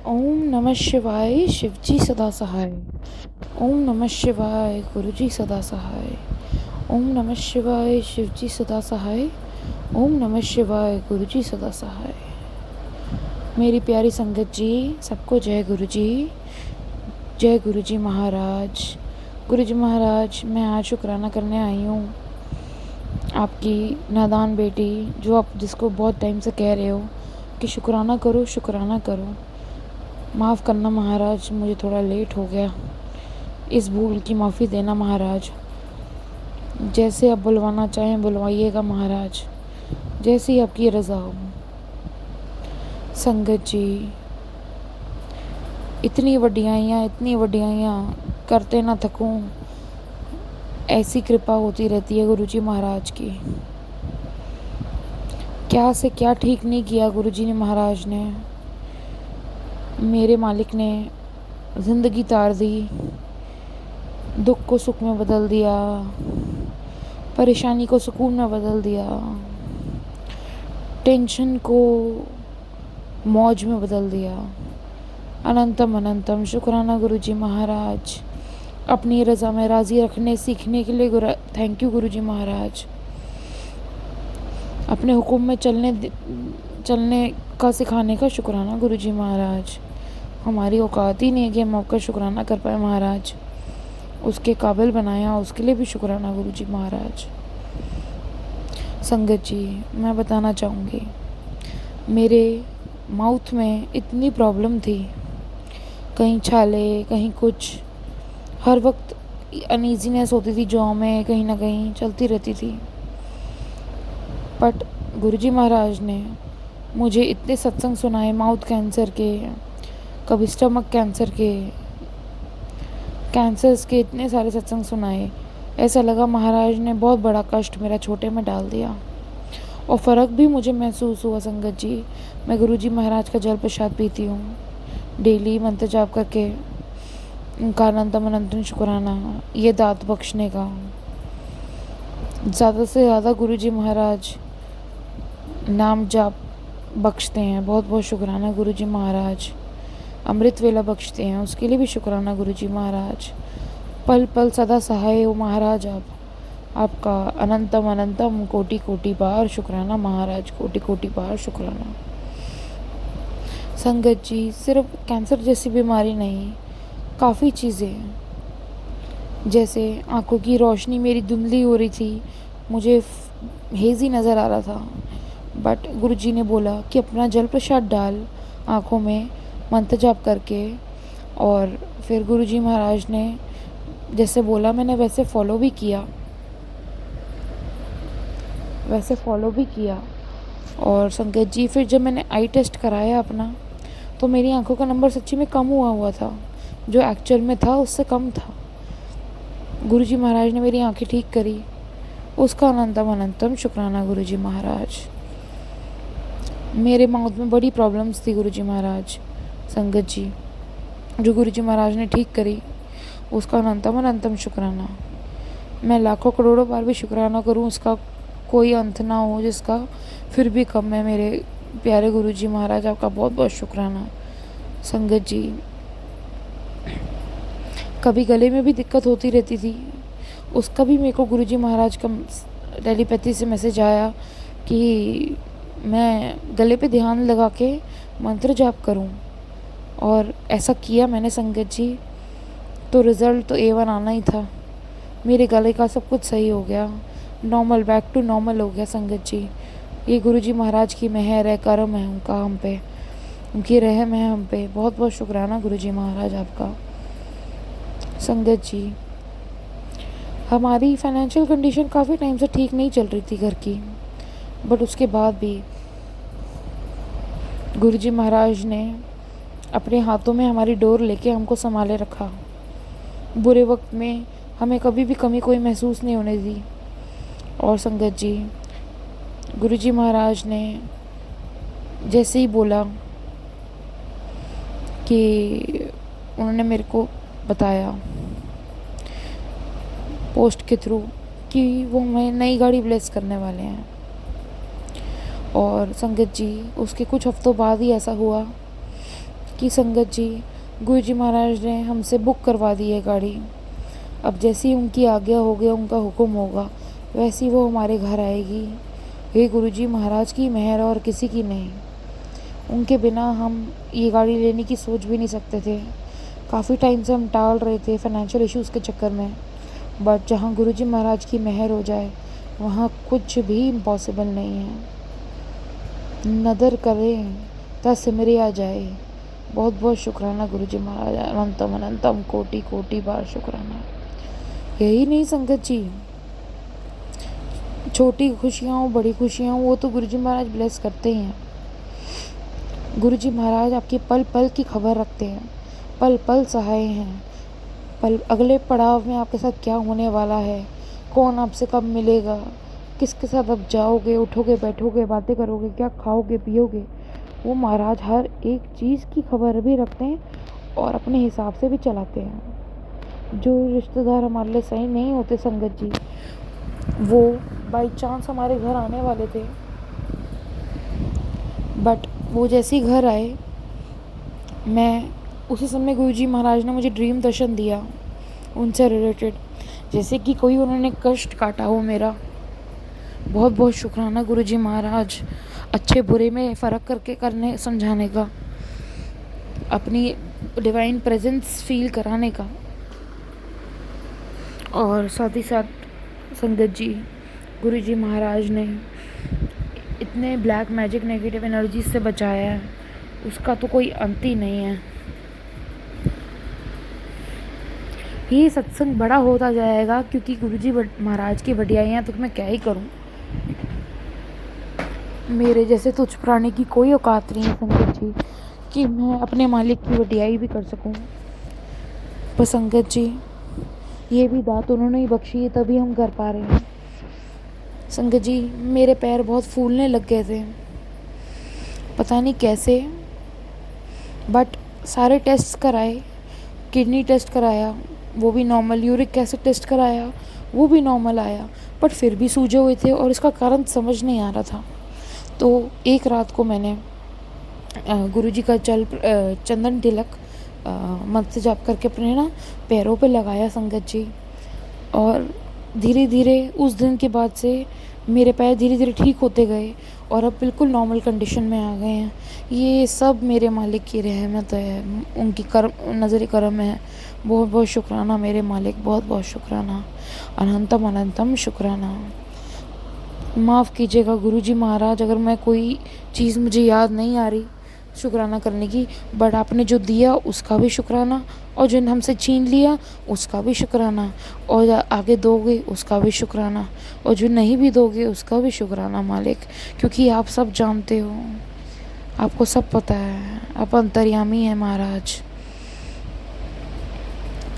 ओम नमः शिवाय शिवजी सदा सहाय। ओम नमः शिवाय गुरुजी सदा सहाय। ओम नमः शिवाय शिवजी सदा सहाय। ओम नमः शिवाय गुरुजी सदा सहाय। मेरी प्यारी संगत जी, सबको जय गुरुजी। जय गुरुजी महाराज। गुरुजी महाराज, मैं आज शुक्राना करने आई हूँ आपकी नादान बेटी, जो आप जिसको बहुत टाइम से कह रहे हो कि शुक्राना करो शुक्राना करो। माफ़ करना महाराज, मुझे थोड़ा लेट हो गया। इस भूल की माफ़ी देना महाराज। जैसे आप बुलवाना चाहें बुलवाइएगा महाराज, जैसी आपकी रज़ा हो। संगत जी, इतनी वड्डियाइयाँ करते ना थकूं, ऐसी कृपा होती रहती है गुरुजी महाराज की। क्या से क्या ठीक नहीं किया गुरुजी ने महाराज ने। मेरे मालिक ने ज़िंदगी तार दी, दुख को सुख में बदल दिया, परेशानी को सुकून में बदल दिया, टेंशन को मौज में बदल दिया। अनंतम अनंतम शुक्राना गुरुजी महाराज। अपनी रज़ा में राज़ी रखने सीखने के लिए थैंक यू गुरुजी महाराज। अपने हुक्म में चलने का सिखाने का शुक्राना गुरुजी महाराज। हमारी औकात ही नहीं है कि हम आपका शुक्राना कर पाए महाराज। उसके काबिल बनाया, उसके लिए भी शुक्राना गुरुजी महाराज। संगत जी, मैं बताना चाहूँगी, मेरे माउथ में इतनी प्रॉब्लम थी, कहीं छाले कहीं कुछ, हर वक्त अनईजीनेस होती थी, जॉ में कहीं ना कहीं चलती रहती थी। बट गुरुजी महाराज ने मुझे इतने सत्संग सुनाए, माउथ कैंसर के, कभी स्टमक कैंसर के, कैंसर्स के इतने सारे सत्संग सुनाए। ऐसा लगा महाराज ने बहुत बड़ा कष्ट मेरा छोटे में डाल दिया, और फ़र्क भी मुझे महसूस हुआ। संगत जी, मैं गुरुजी महाराज का जल प्रसाद पीती हूँ डेली, मंत्र जाप करके उनका अनंतम अनंतम शुक्राना, ये दात बख्शने का। ज़्यादा से ज़्यादा गुरुजी महाराज नाम जाप बख्शते हैं, बहुत बहुत शुक्राना गुरुजी महाराज। अमृत वेला बख्शते हैं, उसके लिए भी शुक्राना गुरुजी महाराज। पल पल सदा सहाय हो महाराज आप। आपका अनंतम अनंतम कोटि कोटि बार शुक्राना महाराज, कोटि कोटि बार शुक्राना। संगत जी, सिर्फ कैंसर जैसी बीमारी नहीं, काफ़ी चीज़ें हैं। जैसे आँखों की रोशनी मेरी धुंधली हो रही थी, मुझे हेज़ी नज़र आ रहा था, बट गुरुजी ने बोला कि अपना जल प्रसाद डाल आँखों में मंत्र जाप करके। और फिर गुरुजी महाराज ने जैसे बोला, मैंने वैसे फॉलो भी किया। और संगत जी, फिर जब मैंने आई टेस्ट कराया अपना, तो मेरी आंखों का नंबर सच्ची में कम हुआ था, जो एक्चुअल में था उससे कम था। गुरुजी महाराज ने मेरी आंखें ठीक करी, उसका अनंतम अनंतम शुक्राना गुरुजी महाराज। मेरे माउथ में बड़ी प्रॉब्लम्स थी गुरुजी महाराज, संगत जी, जो गुरुजी महाराज ने ठीक करी, उसका अनंतम अनंतम शुक्राना। मैं लाखों करोड़ों बार भी शुक्राना करूं, उसका कोई अंत ना हो जिसका, फिर भी कम है। मेरे प्यारे गुरुजी महाराज, आपका बहुत बहुत शुक्राना। संगत जी, कभी गले में भी दिक्कत होती रहती थी, उसका भी मेरे को गुरुजी महाराज का टेलीपैथी से मैसेज आया कि मैं गले पे ध्यान लगा के मंत्र जाप करूं, और ऐसा किया मैंने संगत जी। तो रिज़ल्ट तो A1 आना ही था। मेरे गले का सब कुछ सही हो गया, नॉर्मल, बैक टू नॉर्मल हो गया। संगत जी, ये गुरुजी महाराज की मेहर है, करम है उनका हम पे, उनकी रहम है हम पे। बहुत बहुत शुक्राना गुरुजी महाराज आपका। संगत जी, हमारी फाइनेंशियल कंडीशन काफ़ी टाइम से ठीक नहीं चल रही थी घर की, बट उसके बाद भी गुरुजी महाराज ने अपने हाथों में हमारी डोर लेके हमको संभाले रखा। बुरे वक्त में हमें कभी भी कमी कोई महसूस नहीं होने दी। और संगत जी, गुरुजी महाराज ने जैसे ही बोला कि उन्होंने मेरे को बताया पोस्ट के थ्रू कि वो हमें नई गाड़ी ब्लेस करने वाले हैं। और संगत जी, उसके कुछ हफ्तों बाद ही ऐसा हुआ कि संगत जी, गुरु जी महाराज ने हमसे बुक करवा दी है गाड़ी। अब जैसी उनकी आज्ञा होगी, उनका हुक्म होगा, वैसी वो हमारे घर आएगी। हे गुरु जी महाराज की मेहर और किसी की नहीं। उनके बिना हम ये गाड़ी लेने की सोच भी नहीं सकते थे। काफ़ी टाइम से हम टाल रहे थे फाइनेंशियल इश्यूज़ के चक्कर में, बट जहाँ गुरु जी महाराज की मेहर हो जाए वहाँ कुछ भी इम्पॉसिबल नहीं है। नदर करें ता सिमरे आ जाए। बहुत बहुत शुक्राना गुरु जी महाराज, अनंतम अनंतम कोटि कोटि बार शुक्राना। यही नहीं संगत जी, छोटी खुशियाँ हो बड़ी खुशियाँ हो, वो तो गुरु जी महाराज ब्लेस करते ही हैं। गुरु जी महाराज आपकी पल पल की खबर रखते हैं, पल पल सहाय हैं। पल अगले पड़ाव में आपके साथ क्या होने वाला है, कौन आपसे कब मिलेगा, किसके साथ आप जाओगे, उठोगे, बैठोगे, बातें करोगे, क्या खाओगे पियोगे, वो महाराज हर एक चीज़ की खबर भी रखते हैं और अपने हिसाब से भी चलाते हैं। जो रिश्तेदार हमारे लिए सही नहीं होते संगत जी, वो बाई चांस हमारे घर आने वाले थे, बट वो जैसे ही घर आए, मैं उसी समय गुरु जी महाराज ने मुझे ड्रीम दर्शन दिया उनसे रिलेटेड, जैसे कि कोई उन्होंने कष्ट काटा हो मेरा। बहुत बहुत शुक्राना गुरु जी महाराज, अच्छे बुरे में फ़र्क करके करने समझाने का, अपनी डिवाइन प्रेजेंस फील कराने का। और साथ ही साथ संगत जी, गुरु जी महाराज ने इतने ब्लैक मैजिक नेगेटिव एनर्जी से बचाया है, उसका तो कोई अंत ही नहीं है। ये सत्संग बड़ा होता जाएगा क्योंकि गुरु जी महाराज की बढ़ियाइयाँ तो मैं क्या ही करूँ। मेरे जैसे तुच्छ प्राणी की कोई औकात नहीं है संगत जी कि मैं अपने मालिक की बढ़ियाई भी कर सकूं। पर संगत जी, ये भी दात उन्होंने ही बख्शी है, तभी हम कर पा रहे हैं। संगत जी, मेरे पैर बहुत फूलने लग गए थे, पता नहीं कैसे, बट सारे टेस्ट कराए, किडनी टेस्ट कराया वो भी नॉर्मल, यूरिक एसिड टेस्ट कराया वो भी नॉर्मल आया, बट फिर भी सूजे हुए थे और इसका कारण समझ नहीं आ रहा था। तो एक रात को मैंने गुरुजी का चंदन तिलक मंत्र से जाप करके अपने ना पैरों पे लगाया संगत जी, और धीरे धीरे उस दिन के बाद से मेरे पैर धीरे धीरे ठीक होते गए और अब बिल्कुल नॉर्मल कंडीशन में आ गए हैं। ये सब मेरे मालिक की रहमत है, उनकी नज़र करम है। बहुत बहुत शुक्राना मेरे मालिक, बहुत बहुत शुक्राना, अनंतम अनंतम शुक्राना। माफ़ कीजिएगा गुरुजी महाराज अगर मैं कोई चीज़ मुझे याद नहीं आ रही शुक्राना करने की, बट आपने जो दिया उसका भी शुक्राना, और जो हमसे छीन लिया उसका भी शुक्राना, और आगे दोगे उसका भी शुक्राना, और जो नहीं भी दोगे उसका भी शुक्राना मालिक, क्योंकि आप सब जानते हो, आपको सब पता है, आप अंतर्यामी हैं महाराज।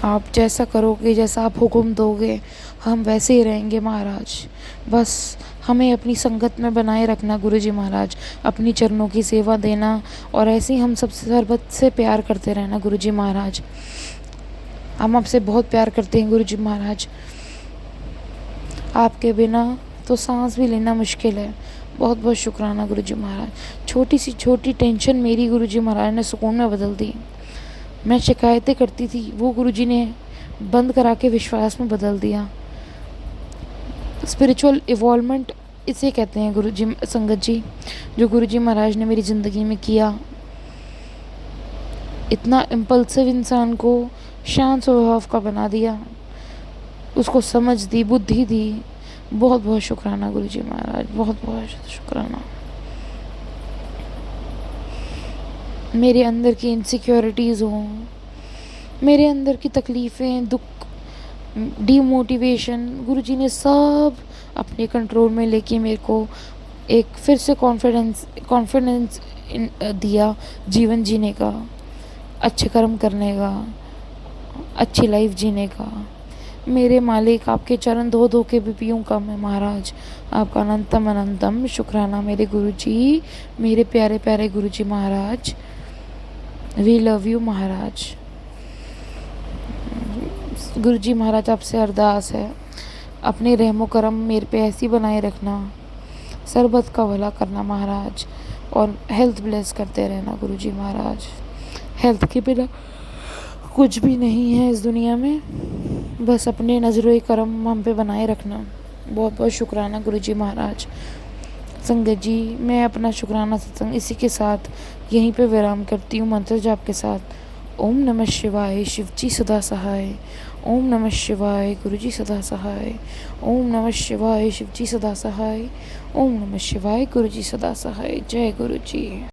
आप जैसा करोगे, जैसा आप हुक्म दोगे, हम वैसे ही रहेंगे महाराज। बस हमें अपनी संगत में बनाए रखना गुरुजी महाराज, अपनी चरणों की सेवा देना, और ऐसे ही हम सबसे सर्बत से प्यार करते रहना गुरुजी महाराज। हम आपसे बहुत प्यार करते हैं गुरुजी महाराज, आपके बिना तो सांस भी लेना मुश्किल है। बहुत बहुत शुक्राना गुरुजी महाराज। छोटी सी छोटी टेंशन मेरी गुरुजी महाराज ने सुकून में बदल दी। मैं शिकायतें करती थी, वो गुरुजी ने बंद करा के विश्वास में बदल दिया। स्पिरिचुअल इवॉल्वमेंट इसे कहते हैं गुरुजी संगत जी, जो गुरुजी महाराज ने मेरी ज़िंदगी में किया। इतना इम्पल्सिव इंसान को शांत स्वभाव का बना दिया, उसको समझ दी, बुद्धि दी। बहुत बहुत शुक्राना गुरुजी महाराज, बहुत बहुत शुक्राना। मेरे अंदर की इनसिक्योरिटीज़ हों, मेरे अंदर की तकलीफ़ें, दुख, डीमोटिवेशन, गुरुजी ने सब अपने कंट्रोल में लेके मेरे को एक फिर से कॉन्फिडेंस दिया जीवन जीने का, अच्छे कर्म करने का, अच्छी लाइफ जीने का। मेरे मालिक, आपके चरण धो धो के भी पीऊँ कम है महाराज। आपका अनंतम अनंतम शुक्राना मेरे गुरुजी, मेरे प्यारे प्यारे गुरुजी महाराज। वी लव यू महाराज। गुरुजी महाराज, आपसे अरदास है, अपने रहमो करम मेरे पे ऐसी बनाए रखना, सरबत का भला करना महाराज, और हेल्थ ब्लेस करते रहना गुरुजी महाराज। हेल्थ के बिना कुछ भी नहीं है इस दुनिया में। बस अपने नज़रों करम हम पे बनाए रखना। बहुत बहुत शुक्राना गुरुजी महाराज। संगत जी, मैं अपना शुक्राना सत्संग इसी के साथ यहीं पे विराम करती हूँ, मंत्र जाप के साथ। ओम नमः शिवाय, शिवजी सदा सहाय। ओम नमः शिवाय, गुरुजी सदा सहाय। ओम नमः शिवाय, शिवजी सदा सहाय। ओम नमः शिवाय, गुरुजी सदा सहाय। जय गुरुजी।